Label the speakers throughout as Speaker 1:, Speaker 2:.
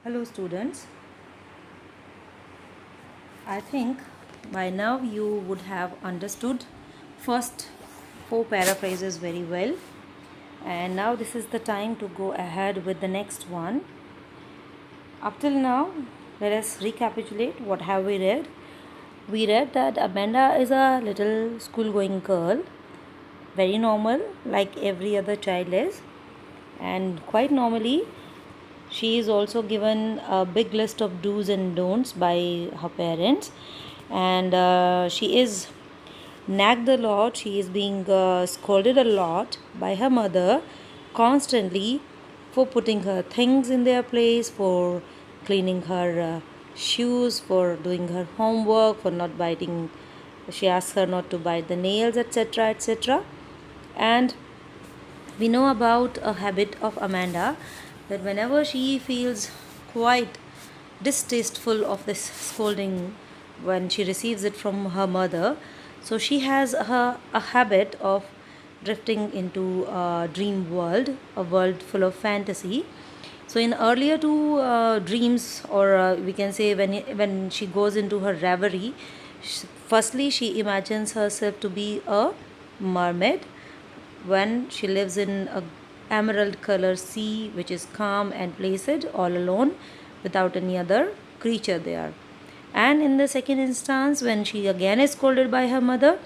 Speaker 1: Hello students, I think by now you would have understood first four paraphrases very well, and now this is the time to go ahead with the next one. Up till now, let us recapitulate what have we read. We read that Amanda is a little school going girl, very normal like every other child is, and quite normally she is also given a big list of do's and don'ts by her parents, and she is nagged a lot. She is being scolded a lot by her mother constantly for putting her things in their place, for cleaning her shoes, for doing her homework, for not biting. She asks her not to bite the nails, etc., etc. And we know about a habit of Amanda that whenever she feels quite distasteful of this scolding when she receives it from her mother, so she has a habit of drifting into a dream world, a world full of fantasy. So in earlier two dreams, or we can say when she goes into her reverie, firstly she imagines herself to be a mermaid when she lives in a emerald color sea which is calm and placid all alone without any other creature there. And in the second instance, when she again is scolded by her mother,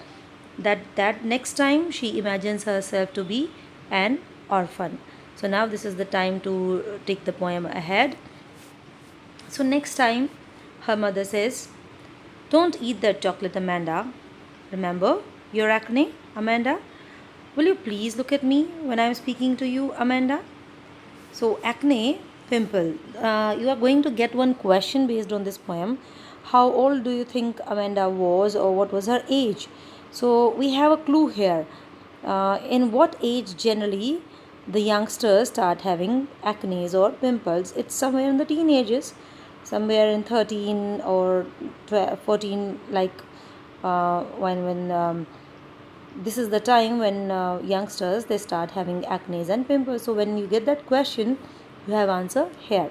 Speaker 1: that next time she imagines herself to be an orphan. So now this is the time to take the poem ahead. So next time her mother says, "Don't eat that chocolate, Amanda. Remember your acne, Amanda? Will you please look at me when I am speaking to you, Amanda?" So, acne, pimple. You are going to get one question based on this poem. How old do you think Amanda was, or what was her age? So, we have a clue here. In what age generally the youngsters start having acne or pimples? It's somewhere in the teenagers, somewhere in 13 or 12, 14, like when this is the time when youngsters they start having acne and pimples. So when you get that question, you have answer here.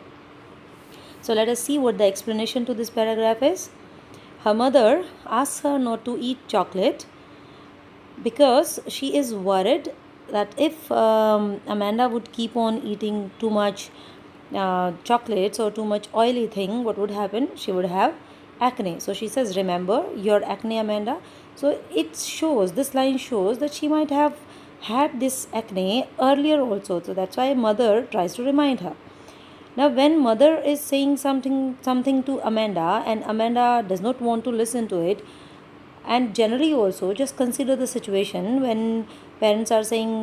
Speaker 1: So let us see what the explanation to this paragraph is. Her mother asks her not to eat chocolate because she is worried that if Amanda would keep on eating too much chocolates or too much oily thing, what would happen? She would have acne. So she says, "Remember your acne, Amanda." So it shows, this line shows that she might have had this acne earlier also. So that's why mother tries to remind her. Now, when mother is saying something to Amanda and Amanda does not want to listen to it, and generally also just consider the situation when parents are saying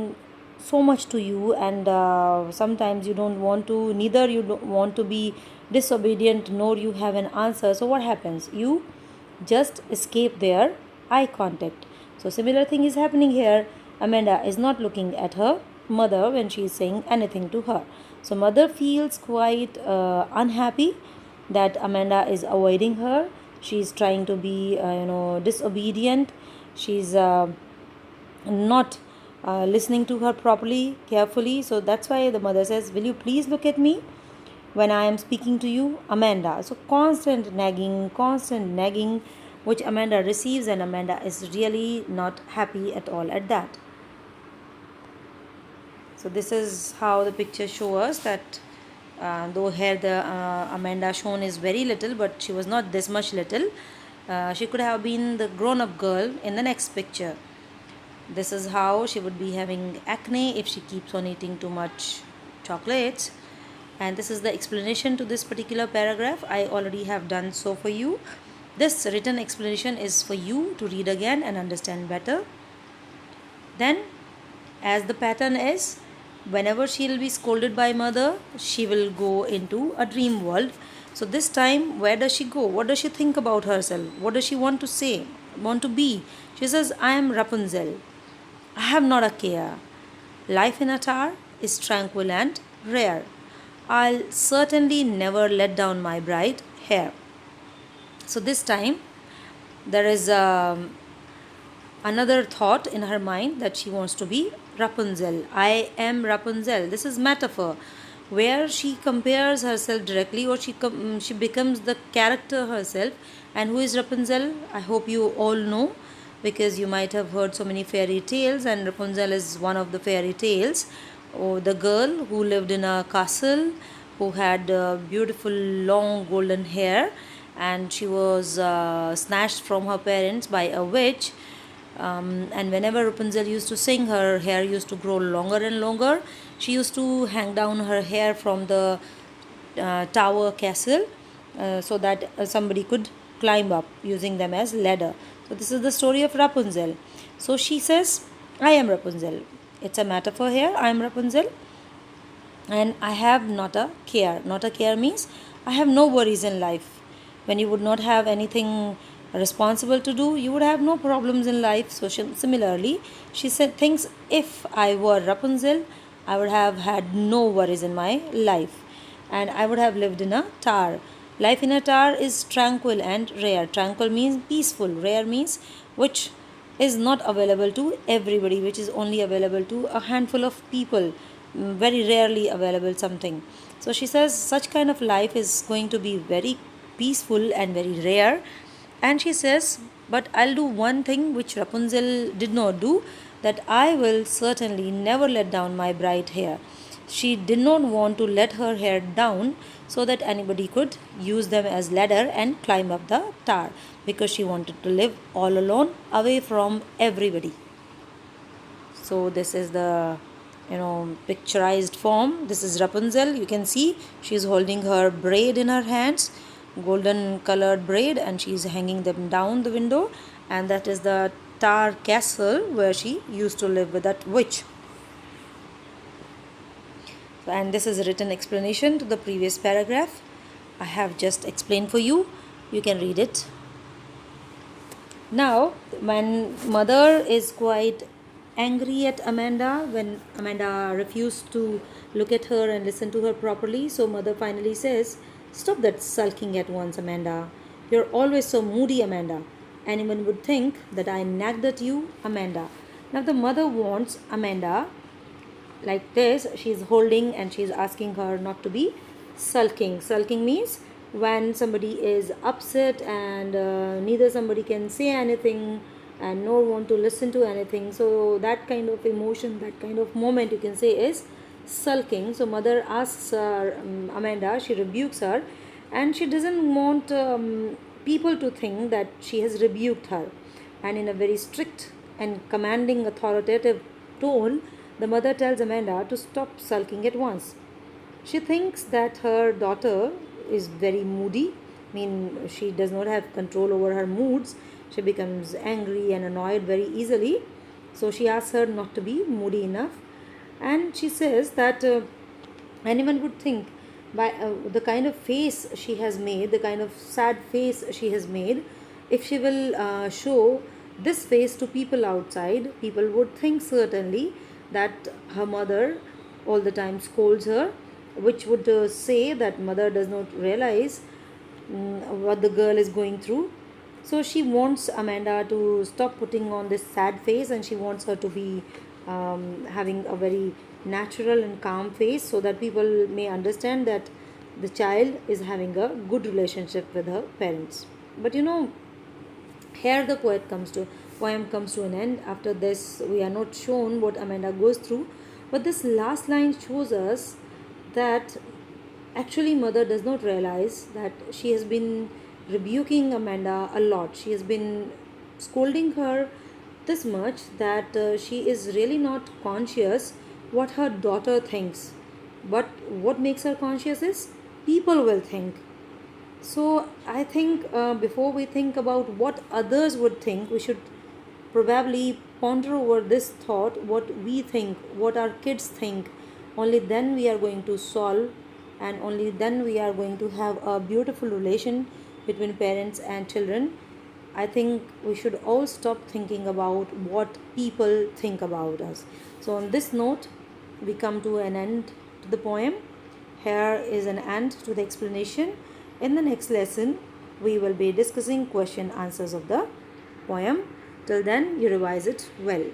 Speaker 1: so much to you, and sometimes you don't want to, neither you don't want to be disobedient nor you have an answer. So what happens? You just escape their eye contact. So similar thing is happening here. Amanda is not looking at her mother when she is saying anything to her. So mother feels quite unhappy that Amanda is avoiding her. She's trying to be disobedient. She's not listening to her properly, carefully. So that's why the mother says, "Will you please look at me when I am speaking to you, Amanda?" So constant nagging, which Amanda receives, and Amanda is really not happy at all at that. So this is how the picture shows us that though here the Amanda shown is very little, but she was not this much little. She could have been the grown-up girl in the next picture. This is how she would be having acne if she keeps on eating too much chocolates. And this is the explanation to this particular paragraph. I already have done so for you. This written explanation is for you to read again and understand better. Then, as the pattern is, whenever she will be scolded by mother, she will go into a dream world. So this time, where does she go? What does she think about herself? What does she want to say, want to be? She says, "I am Rapunzel. I have not a care. Life in a tower is tranquil and rare. I'll certainly never let down my bright hair." So this time, there is another thought in her mind that she wants to be Rapunzel. I am Rapunzel. This is metaphor. where she compares herself directly, or she becomes the character herself. And who is Rapunzel? I hope you all know, because you might have heard so many fairy tales, and Rapunzel is one of the fairy tales. Oh, the girl who lived in a castle, who had beautiful long golden hair, and she was snatched from her parents by a witch. And whenever Rapunzel used to sing, her hair used to grow longer and longer. She used to hang down her hair from the tower castle, so that somebody could climb up using them as ladder. So this is the story of Rapunzel. So she says, I am Rapunzel. It's a metaphor here. I am Rapunzel, and I have not a care. Not a care means I have no worries in life. When you would not have anything responsible to do, you would have no problems in life. So similarly, she said, thinks, if I were Rapunzel, I would have had no worries in my life, and I would have lived in a tower. Life in a tower is tranquil and rare. Tranquil means peaceful, rare means which is not available to everybody, which is only available to a handful of people, very rarely available something. So she says such kind of life is going to be very peaceful and very rare. And she says, but I'll do one thing which Rapunzel did not do, that I will certainly never let down my bright hair. She did not want to let her hair down so that anybody could use them as ladder and climb up the tower, because she wanted to live all alone, away from everybody. So this is the picturized form. This is Rapunzel. You can see she's holding her braid in her hands, golden colored braid, and she's hanging them down the window. And that is the Tar Castle where she used to live with that witch. And this is a written explanation to the previous paragraph. I have just explained for you. You can read it. Now, when mother is quite angry at Amanda, when Amanda refused to look at her and listen to her properly, so mother finally says, stop that sulking at once, Amanda. You're always so moody, Amanda. Anyone would think that I nagged at you, Amanda. Now the mother wants Amanda like this. She's holding and she's asking her not to be sulking. Sulking means when somebody is upset and neither somebody can say anything and nor want to listen to anything. So that kind of emotion, that kind of moment, you can say, is sulking. So mother asks Amanda, she rebukes her, and she doesn't want people to think that she has rebuked her. And in a very strict and commanding, authoritative tone, the mother tells Amanda to stop sulking at once. She thinks that her daughter is very moody. I mean, she does not have control over her moods. She becomes angry and annoyed very easily. So she asks her not to be moody enough. And she says that anyone would think, by the kind of face she has made, the kind of sad face she has made, if she will show this face to people outside, people would think certainly that her mother all the time scolds her, which would say that mother does not realize what the girl is going through. So she wants Amanda to stop putting on this sad face, and she wants her to be having a very natural and calm face, so that people may understand that the child is having a good relationship with her parents. But here the poem comes to an end. After this, we are not shown what Amanda goes through, but this last line shows us that actually mother does not realize that she has been rebuking Amanda a lot. She has been scolding her this much that she is really not conscious what her daughter thinks. But what makes her conscious is people will think. So I think before we think about what others would think, we should probably ponder over this thought, what we think, what our kids think. Only then we are going to solve, and only then we are going to have a beautiful relation between parents and children. I think we should all stop thinking about what people think about us. So on this note, we come to an end to the poem. Here is an end to the explanation. In the next lesson, we will be discussing question answers of the poem. Till then, you revise it well.